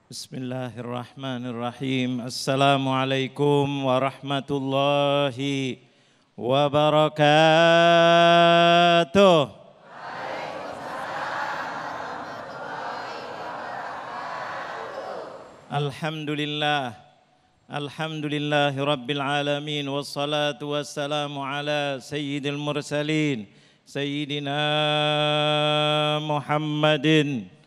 Bismillahirrahmanirrahim. Assalamualaikum warahmatullahi wabarakatuh. Alhamdulillah. Alhamdulillahi rabbil alamin. Wassalatu wassalamu ala sayyidil mursalin. Sayyidina Muhammadin.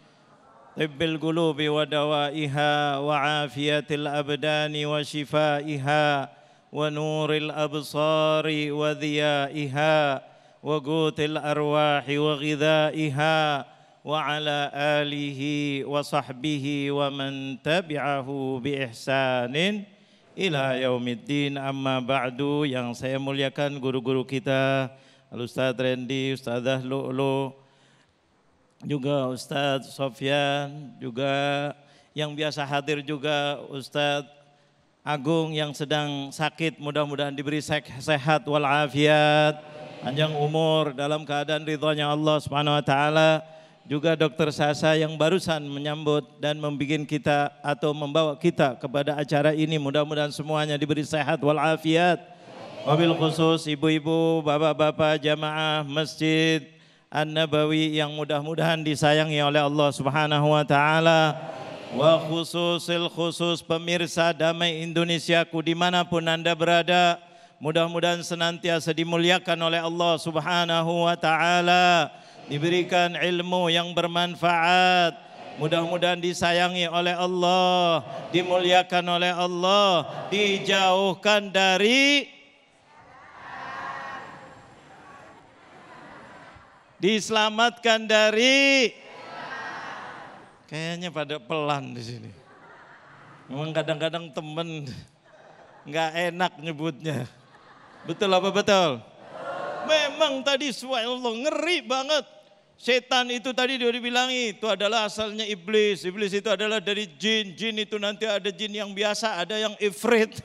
Tibbil qulubi wa dawaiha wa afiyatil abdani wa shifaiha wa nuril absari wa dhiyaiha wa gutil arwahi wa ghidaiha wa ala alihi wa sahbihi wa man tabi'ahu bi ihsanin ila yaumiddin. Amma ba'du. Yang saya muliakan guru-guru kita, Al-Ustaz Randy, Ustazah Lu'lu, juga Ustadz Sofyan, juga yang biasa hadir juga Ustadz Agung yang sedang sakit, mudah-mudahan diberi sehat walafiat, panjang umur dalam keadaan ridhonya Allah Subhanahu wa taala. Juga Dr. Sasa yang barusan menyambut dan membikin kita atau membawa kita kepada acara ini, mudah-mudahan semuanya diberi sehat walafiat. Wabil khusus ibu-ibu, bapak-bapak jamaah masjid An-Nabawi yang mudah-mudahan disayangi oleh Allah Subhanahu wa taala. Wa khusus pemirsa Damai Indonesiaku dimanapun Anda berada, mudah-mudahan senantiasa dimuliakan oleh Allah Subhanahu wa taala, diberikan ilmu yang bermanfaat, mudah-mudahan disayangi oleh Allah, dimuliakan oleh Allah, dijauhkan dari diselamatkan dari, kayaknya pada pelan di sini. Memang kadang-kadang temen nggak enak nyebutnya. Betul apa betul? Memang tadi subhanallah ngeri banget. Setan itu tadi dia dibilangi itu adalah asalnya iblis. Iblis itu adalah dari jin. Jin itu nanti ada jin yang biasa, ada yang ifrit.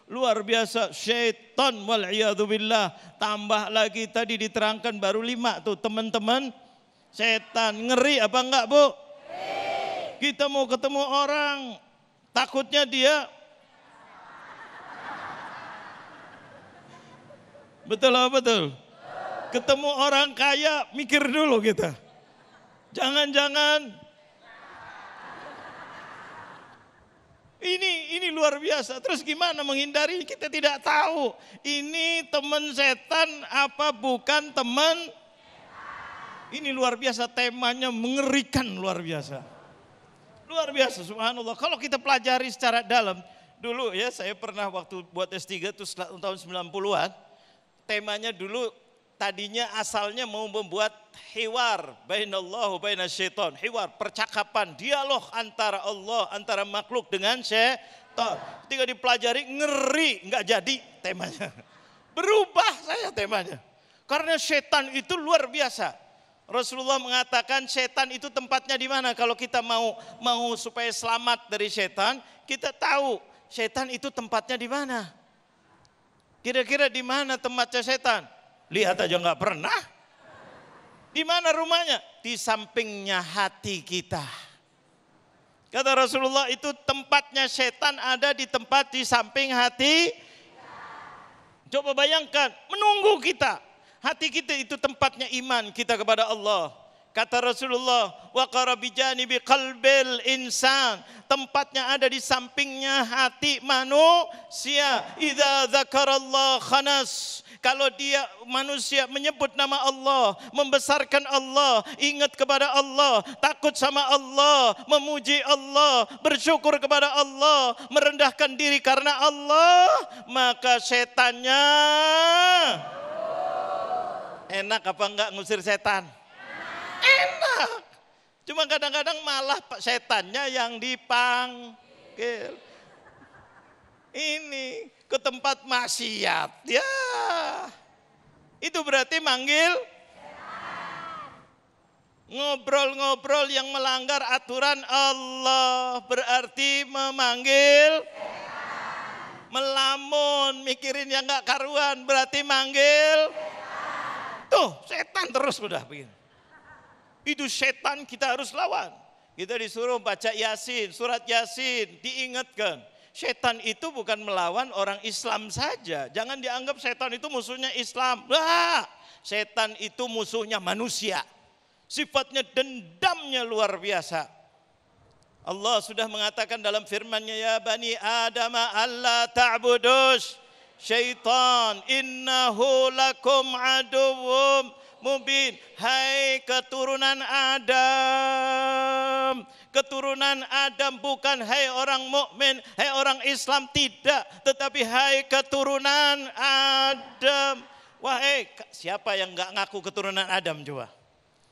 Luar biasa, syaitan wal'iyadzubillah. Tambah lagi tadi diterangkan baru 5 tuh teman-teman. Setan, ngeri apa enggak Bu? Kita mau ketemu orang, takutnya dia. Betul apa betul? Ketemu orang kaya, mikir dulu kita. Jangan-jangan Ini luar biasa. Terus gimana menghindari? Kita tidak tahu. Ini teman setan apa bukan teman? Ini luar biasa, temanya mengerikan, luar biasa. Luar biasa, subhanallah. Kalau kita pelajari secara dalam, dulu ya saya pernah waktu buat S3 itu tahun 90-an, temanya dulu tadinya asalnya mau membuat hiwar bainallahu bainasyaiton, hiwar, percakapan, dialog antara Allah, antara makhluk dengan syaitan. Ketika dipelajari ngeri, nggak jadi temanya. Berubah saya temanya. Karena syaitan itu luar biasa. Rasulullah mengatakan syaitan itu tempatnya di mana? Kalau kita mau supaya selamat dari syaitan, kita tahu syaitan itu tempatnya di mana. Kira-kira di mana tempatnya syaitan? Lihat aja nggak pernah. Di mana rumahnya? Di sampingnya hati kita. Kata Rasulullah itu tempatnya setan ada di tempat di samping hati. Coba bayangkan, menunggu kita. Hati kita itu tempatnya iman kita kepada Allah. Kata Rasulullah, wa qarabijani bi qalbil insan, tempatnya ada di sampingnya hati manusia. Idza dzakarallah khanas, kalau dia manusia menyebut nama Allah, membesarkan Allah, ingat kepada Allah, takut sama Allah, memuji Allah, bersyukur kepada Allah, merendahkan diri karena Allah, maka setannya enak apa enggak ngusir setan? Enak. Cuma kadang-kadang malah setannya yang dipanggil. Ini ke tempat maksiat. Ya. Itu berarti manggil ngobrol-ngobrol yang melanggar aturan Allah, berarti memanggil melamun, mikirin yang enggak karuan, berarti manggil tuh setan terus udah begini. Itu setan kita harus lawan. Kita disuruh baca Yasin, surat Yasin, diingatkan. Setan itu bukan melawan orang Islam saja. Jangan dianggap setan itu musuhnya Islam. Lah, setan itu musuhnya manusia. Sifatnya dendamnya luar biasa. Allah sudah mengatakan dalam firman-Nya, ya bani Adam alla ta'budus syaitan innahu lakum aduwwum mubin. Hai keturunan Adam. Keturunan Adam bukan hai orang mukmin, hai orang Islam, tidak, tetapi hai keturunan Adam. Wahai siapa yang enggak ngaku keturunan Adam coba?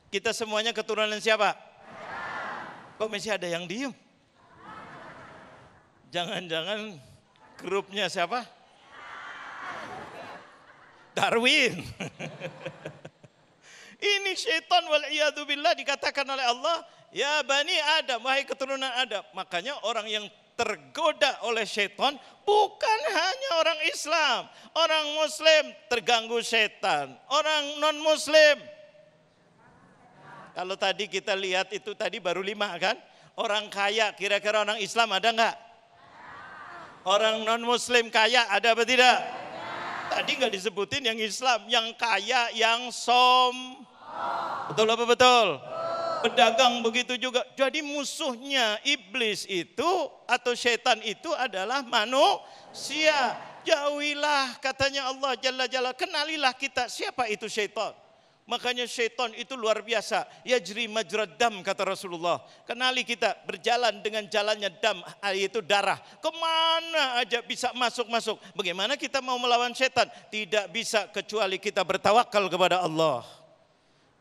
Kita semuanya keturunan siapa? Kok masih ada yang diem? Jangan-jangan grupnya siapa? Darwin. Ini syaitan wal'iyadzubillah dikatakan oleh Allah, ya bani Adam, wahai keturunan Adam. Makanya orang yang tergoda oleh syaitan bukan hanya orang Islam. Orang Muslim terganggu syaitan. Orang non-Muslim. Kalau tadi kita lihat itu tadi baru 5 kan? Orang kaya, kira-kira orang Islam ada enggak? Orang non-Muslim kaya ada apa tidak? Tadi enggak disebutin yang Islam, yang kaya, yang betul apa betul? Pedagang begitu juga. Jadi musuhnya iblis itu atau setan itu adalah manusia. Jauhilah katanya Allah Jalla Jalla. Kenalilah kita siapa itu setan. Makanya syaitan itu luar biasa. Yajri majrad dam kata Rasulullah. Kenali kita berjalan dengan jalannya dam, yaitu darah. Kemana aja bisa masuk-masuk. Bagaimana kita mau melawan syaitan? Tidak bisa kecuali kita bertawakal kepada Allah.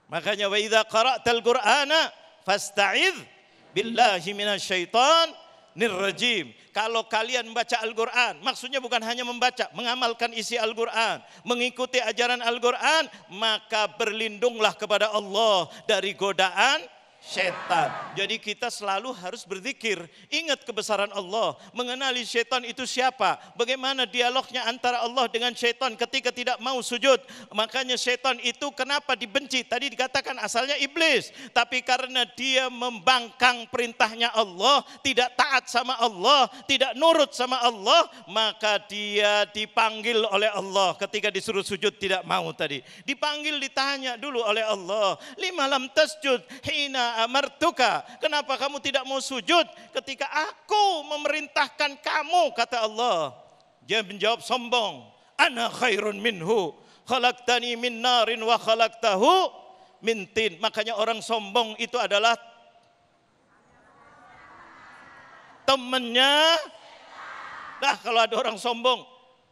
Makanya wa idza qara'tal Qur'ana fasta'idz billahi minasyaitonir rajim. Kalau kalian membaca Al-Qur'an, maksudnya bukan hanya membaca, mengamalkan isi Al-Qur'an, mengikuti ajaran Al-Qur'an, maka berlindunglah kepada Allah dari godaan setan. Jadi kita selalu harus berzikir, ingat kebesaran Allah, mengenali setan itu siapa, bagaimana dialognya antara Allah dengan setan ketika tidak mau sujud. Makanya setan itu kenapa dibenci? Tadi dikatakan asalnya iblis, tapi karena dia membangkang perintahnya Allah, tidak taat sama Allah, tidak nurut sama Allah, maka dia dipanggil oleh Allah ketika disuruh sujud tidak mau tadi. Dipanggil, ditanya dulu oleh Allah, lima lam tasjud hina amartuka, kenapa kamu tidak mau sujud ketika aku memerintahkan kamu, kata Allah. Dia menjawab sombong, ana khairun minhu khalaqtani min narin wa khalaqtahu min tin. Makanya orang sombong itu adalah temannya. Nah, kalau ada orang sombong,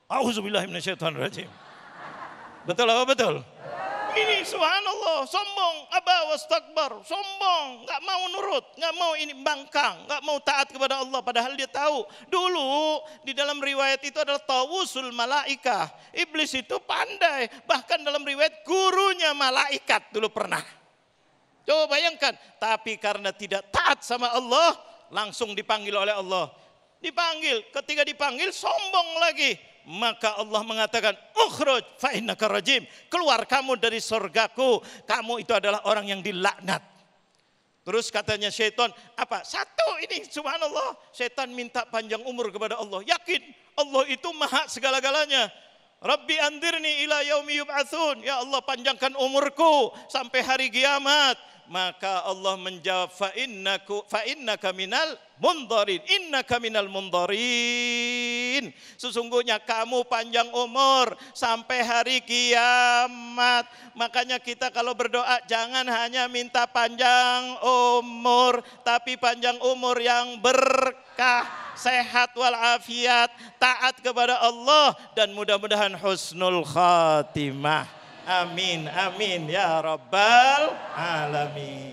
auzubillahi minasyaitonirrajim. Betul apa betul? Ini subhanallah, sombong, aba wastakbar, sombong, nggak mau nurut, nggak mau ini bangkang, nggak mau taat kepada Allah. Padahal dia tahu dulu di dalam riwayat itu adalah tawusul malaikah. Iblis itu pandai, bahkan dalam riwayat gurunya malaikat dulu pernah. Coba bayangkan, tapi karena tidak taat sama Allah, langsung dipanggil oleh Allah. Dipanggil, ketika dipanggil sombong lagi. Maka Allah mengatakan, ukhruj fa innaka rajim, keluar kamu dari surgaku, kamu itu adalah orang yang dilaknat. Terus katanya syaitan, apa? Satu ini subhanallah, syaitan minta panjang umur kepada Allah. Yakin Allah itu maha segala-galanya. Rabbi andirni ila yaumi yub'atsun, ya Allah panjangkan umurku sampai hari kiamat. Maka Allah menjawab, fa innaka minal mundarin, innaka minal mundarin. Sesungguhnya kamu panjang umur sampai hari kiamat. Makanya kita kalau berdoa jangan hanya minta panjang umur, tapi panjang umur yang berkah, sehat walafiat, taat kepada Allah, dan mudah-mudahan husnul khatimah. Amin, amin ya rabbal alamin.